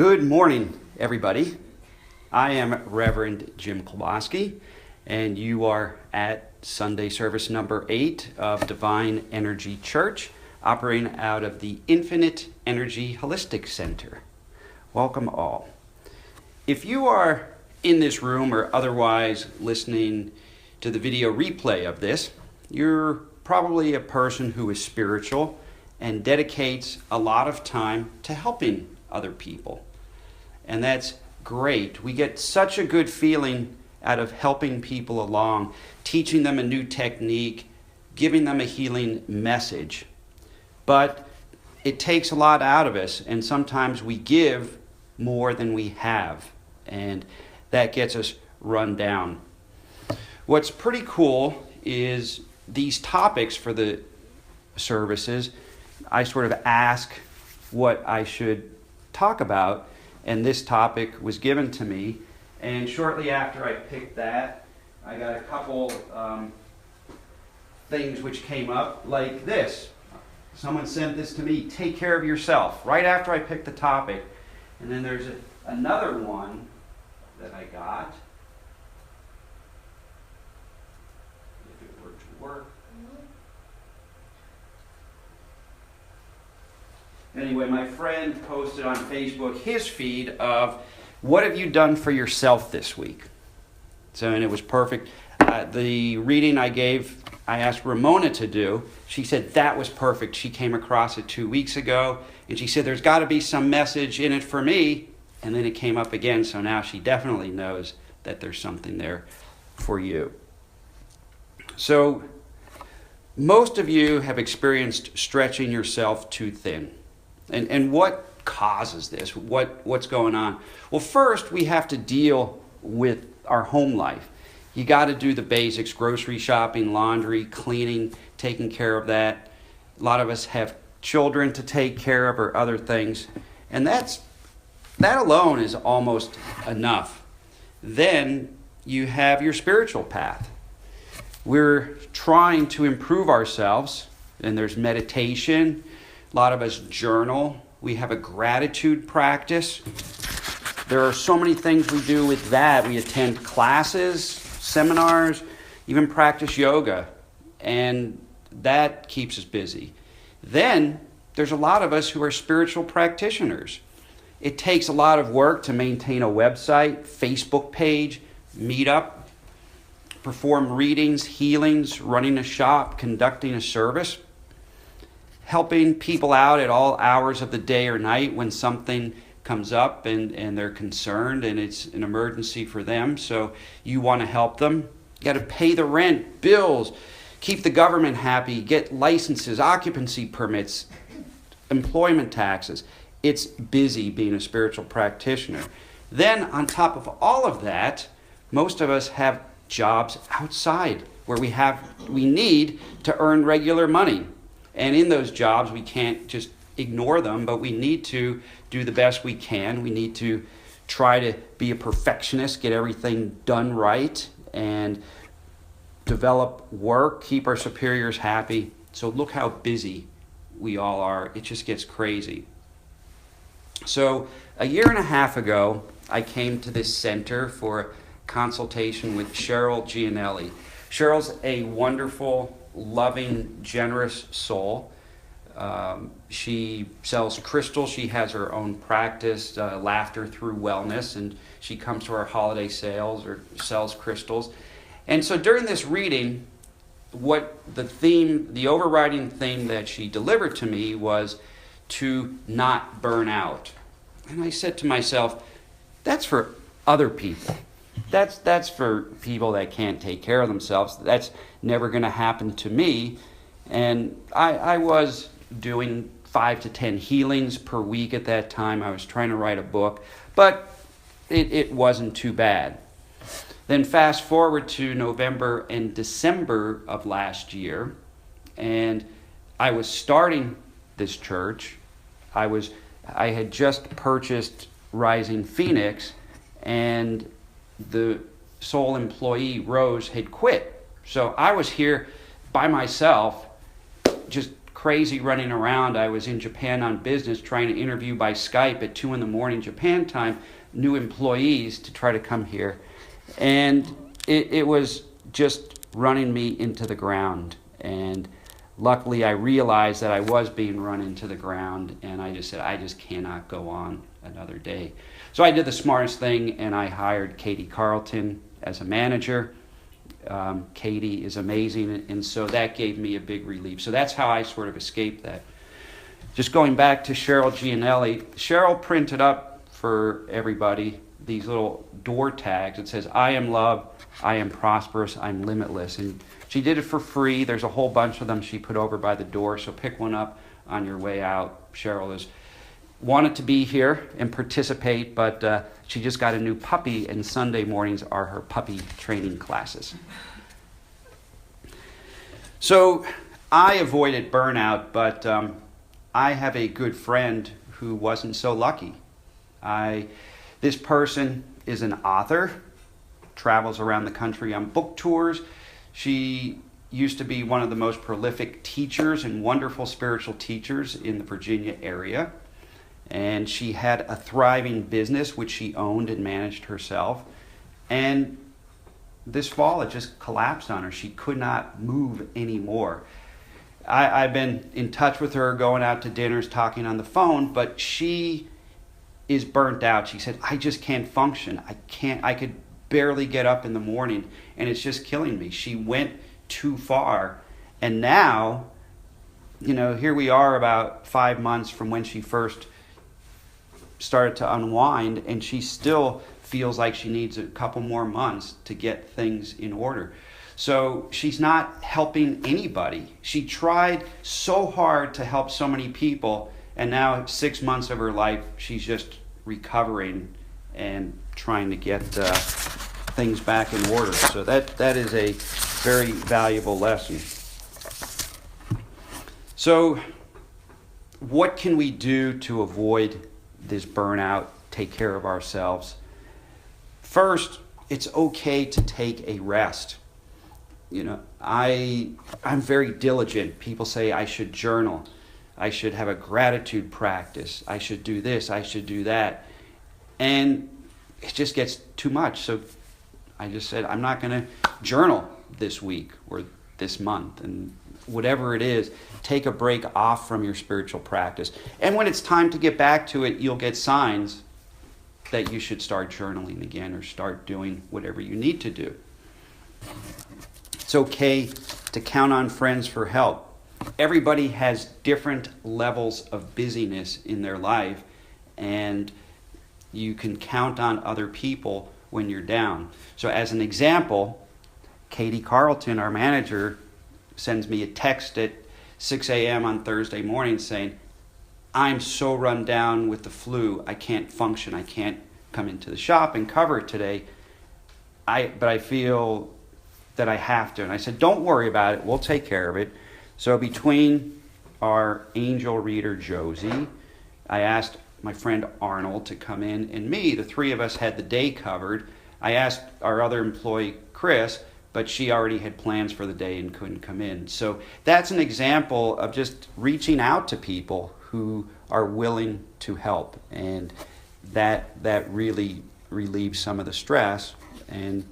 Good morning, everybody. I am Reverend Jim Kulbaski, and you are at Sunday service number 8 of Divine Energy Church, operating out of the Infinite Energy Holistic Center. Welcome all. If you are in this room or otherwise listening to the video replay of this, you're probably a person who is spiritual and dedicates a lot of time to helping other people. And that's great. We get such a good feeling out of helping people along, teaching them a new technique, giving them a healing message. But it takes a lot out of us, and sometimes we give more than we have, and that gets us run down. What's pretty cool is these topics for the services. I sort of ask what I should talk about, and this topic was given to me. And shortly after I picked that, I got a couple things which came up like this. Someone sent this to me, take care of yourself, right after I picked the topic. And then there's another one that I got. If it were to work. Anyway, my friend posted on Facebook his feed of what have you done for yourself this week? And it was perfect. The reading I asked Ramona to do. She said that was perfect. She came across it 2 weeks ago, and she said there's got to be some message in it for me. And then it came up again, so now she definitely knows that there's something there for you. So most of you have experienced stretching yourself too thin. And what causes this? What's going on? Well, first, we have to deal with our home life. You got to do the basics, grocery shopping, laundry, cleaning, taking care of that. A lot of us have children to take care of or other things. And that alone is almost enough. Then you have your spiritual path. We're trying to improve ourselves, and there's meditation. A lot of us journal. We have a gratitude practice. There are so many things we do with that. We attend classes, seminars, even practice yoga, and that keeps us busy. Then there's a lot of us who are spiritual practitioners. It takes a lot of work to maintain a website, Facebook page, meet up, perform readings, healings, running a shop, conducting a service, helping people out at all hours of the day or night when something comes up and they're concerned and it's an emergency for them. So you want to help them. You got to pay the rent, bills, keep the government happy, get licenses, occupancy permits, employment taxes. It's busy being a spiritual practitioner. Then on top of all of that, most of us have jobs outside where we need to earn regular money. And in those jobs, we can't just ignore them, but we need to do the best we can. We need to try to be a perfectionist, get everything done right, and develop work, keep our superiors happy. So look how busy we all are. It just gets crazy. So a year and a half ago, I came to this center for a consultation with Cheryl Gianelli. Cheryl's a wonderful, loving, generous soul. She sells crystals. She has her own practice, Laughter Through Wellness, and she comes to our holiday sales or sells crystals. And so during this reading, the overriding theme that she delivered to me was to not burn out. And I said to myself, that's for other people. That's for people that can't take care of themselves. That's never going to happen to me. And I was doing 5 to 10 healings per week at that time. I was trying to write a book, but it wasn't too bad. Then fast forward to November and December of last year, and I was starting this church. I had just purchased Rising Phoenix, and the sole employee, Rose, had quit. So I was here by myself, just crazy running around. I was in Japan on business trying to interview by Skype at 2 a.m. Japan time, new employees to try to come here. And it was just running me into the ground. And luckily I realized that I was being run into the ground, and I just said, I just cannot go on another day. So I did the smartest thing, and I hired Katie Carlton as a manager. Katie is amazing, and so that gave me a big relief. So that's how I sort of escaped that. Just going back to Cheryl Gianelli, Cheryl printed up for everybody these little door tags. It says, I am love, I am prosperous, I'm limitless. And she did it for free. There's a whole bunch of them she put over by the door, so pick one up on your way out. Cheryl is wanted to be here and participate, but she just got a new puppy, and Sunday mornings are her puppy training classes. So I avoided burnout, but I have a good friend who wasn't so lucky. This person is an author, travels around the country on book tours. She used to be one of the most prolific teachers and wonderful spiritual teachers in the Virginia area. And she had a thriving business which she owned and managed herself. And this fall it just collapsed on her. She could not move anymore. I've been in touch with her, going out to dinners, talking on the phone, but she is burnt out. She said, I just can't function. I could barely get up in the morning, and it's just killing me. She went too far. And now, here we are about 5 months from when she first started to unwind, and she still feels like she needs a couple more months to get things in order. So she's not helping anybody. She tried so hard to help so many people, and now 6 months of her life she's just recovering and trying to get things back in order. So that is a very valuable lesson. So what can we do to avoid this burnout, take care of ourselves? First, it's okay to take a rest. I'm very diligent. People say I should journal. I should have a gratitude practice. I should do this. I should do that. And it just gets too much. So I just said, I'm not going to journal this week or this month. And whatever it is, take a break off from your spiritual practice. And when it's time to get back to it, you'll get signs that you should start journaling again or start doing whatever you need to do. It's okay to count on friends for help. Everybody has different levels of busyness in their life, and you can count on other people when you're down. So as an example, Katie Carlton, our manager, sends me a text at 6 a.m. on Thursday morning saying, I'm so run down with the flu, I can't function. I can't come into the shop and cover it today. But I feel that I have to. And I said, don't worry about it. We'll take care of it. So between our angel reader, Josie, I asked my friend Arnold to come in, and me, the three of us had the day covered. I asked our other employee, Chris, but she already had plans for the day and couldn't come in. So that's an example of just reaching out to people who are willing to help, and that really relieves some of the stress, and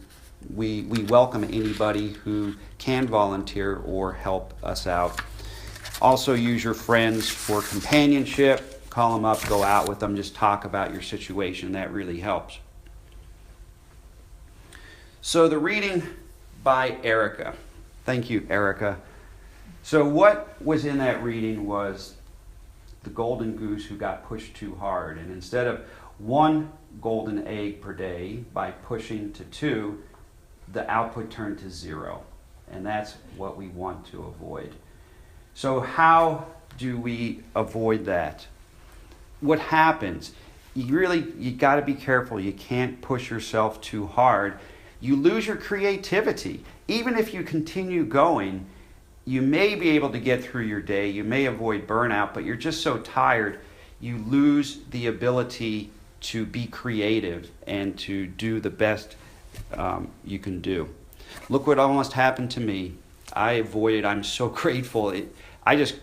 we welcome anybody who can volunteer or help us out. Also use your friends for companionship. Call them up, go out with them, just talk about your situation. That really helps. So the reading by Erica. Thank you, Erica. So what was in that reading was the golden goose who got pushed too hard. And instead of 1 golden egg per day, by pushing to 2, the output turned to 0. And that's what we want to avoid. So how do we avoid that? What happens? You got to be careful. You can't push yourself too hard. You lose your creativity. Even if you continue going, you may be able to get through your day. You may avoid burnout, but you're just so tired, you lose the ability to be creative and to do the best you can do. Look what almost happened to me. I avoided. I'm so grateful. I just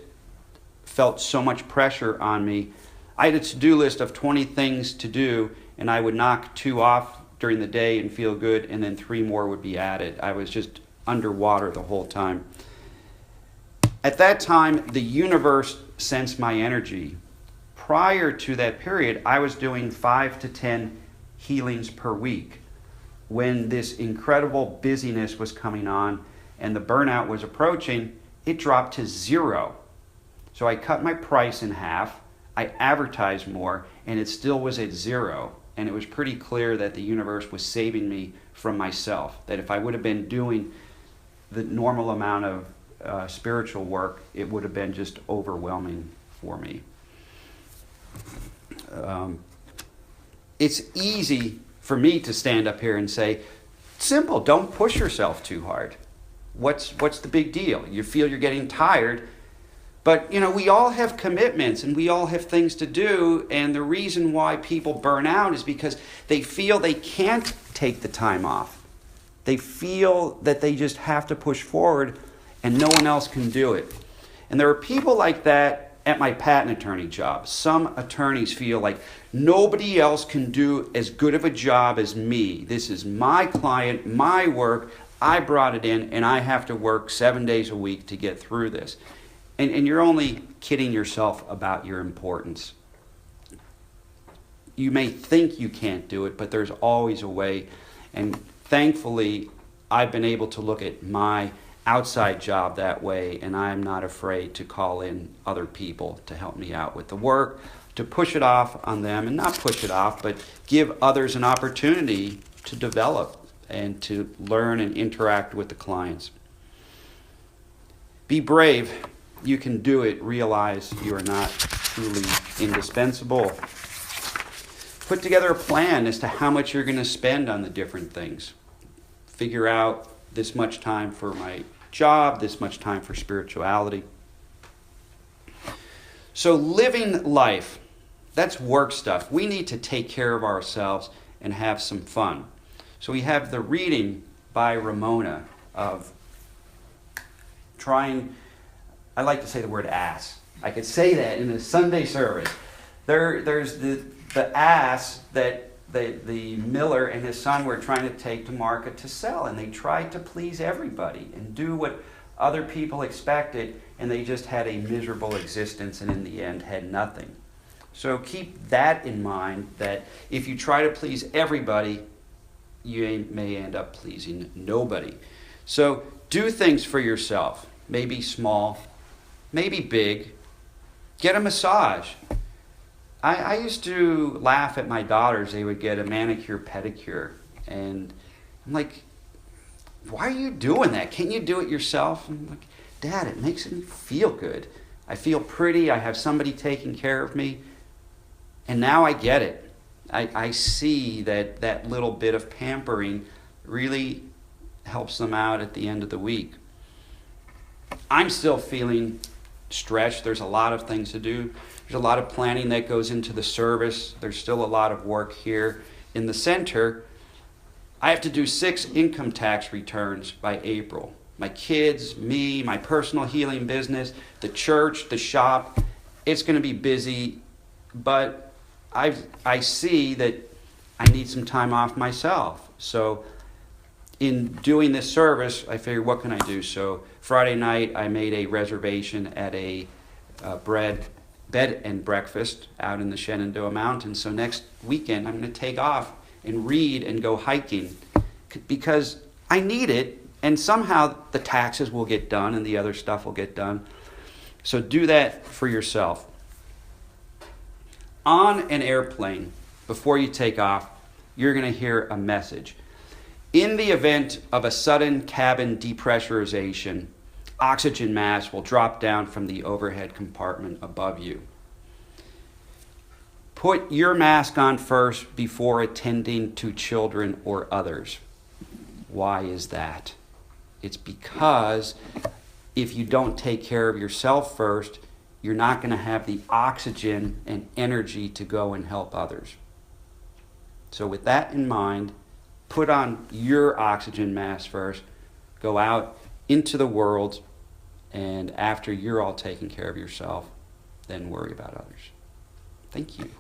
felt so much pressure on me. I had a to-do list of 20 things to do, and I would knock 2 off during the day and feel good, and then 3 more would be added. I was just underwater the whole time. At that time, the universe sensed my energy. Prior to that period, I was doing 5 to 10 healings per week. When this incredible busyness was coming on and the burnout was approaching, it dropped to 0. So I cut my price in half, I advertised more, and it still was at 0. And it was pretty clear that the universe was saving me from myself. That if I would have been doing the normal amount of spiritual work, it would have been just overwhelming for me. It's easy for me to stand up here and say, simple, don't push yourself too hard. What's the big deal? You feel you're getting tired, but we all have commitments and we all have things to do, and the reason why people burn out is because they feel they can't take the time off. They feel that they just have to push forward and no one else can do it. And there are people like that at my patent attorney job. Some attorneys feel like nobody else can do as good of a job as me. This is my client, my work. I brought it in, and I have to work 7 days a week to get through this. And you're only kidding yourself about your importance. You may think you can't do it, but there's always a way. And thankfully, I've been able to look at my outside job that way, and I'm not afraid to call in other people to help me out with the work, to push it off on them, and not push it off, but give others an opportunity to develop and to learn and interact with the clients. Be brave. You can do it. Realize you are not truly indispensable. Put together a plan as to how much you're going to spend on the different things. Figure out this much time for my job, this much time for spirituality. So living life, that's work stuff. We need to take care of ourselves and have some fun. So we have the reading by Ramona of trying, I like to say the word ass. I could say that in a Sunday service. There's the ass that the miller and his son were trying to take to market to sell, and they tried to please everybody and do what other people expected, and they just had a miserable existence and in the end had nothing. So keep that in mind, that if you try to please everybody, you may end up pleasing nobody. So do things for yourself, maybe small, maybe big. Get a massage. I used to laugh at my daughters. They would get a manicure, pedicure. And I'm like, why are you doing that? Can't you do it yourself? And I'm like, Dad, it makes me feel good. I feel pretty. I have somebody taking care of me. And now I get it. I see that little bit of pampering really helps them out at the end of the week. I'm still feeling stretched. There's a lot of things to do. There's a lot of planning that goes into the service. There's still a lot of work here in the center. I have to do 6 income tax returns by April. My kids, me, my personal healing business, the church, the shop. It's going to be busy, but I see that I need some time off myself. So in doing this service, I figured, what can I do? So Friday night, I made a reservation at a bed and breakfast out in the Shenandoah Mountains. So next weekend, I'm going to take off and read and go hiking because I need it, and somehow the taxes will get done and the other stuff will get done. So do that for yourself. On an airplane, before you take off, you're going to hear a message. In the event of a sudden cabin depressurization, oxygen mask will drop down from the overhead compartment above you. Put your mask on first before attending to children or others. Why is that? It's because if you don't take care of yourself first, you're not going to have the oxygen and energy to go and help others. So with that in mind, put on your oxygen mask first, go out into the world, and after you're all taking care of yourself, than worry about others. Thank you.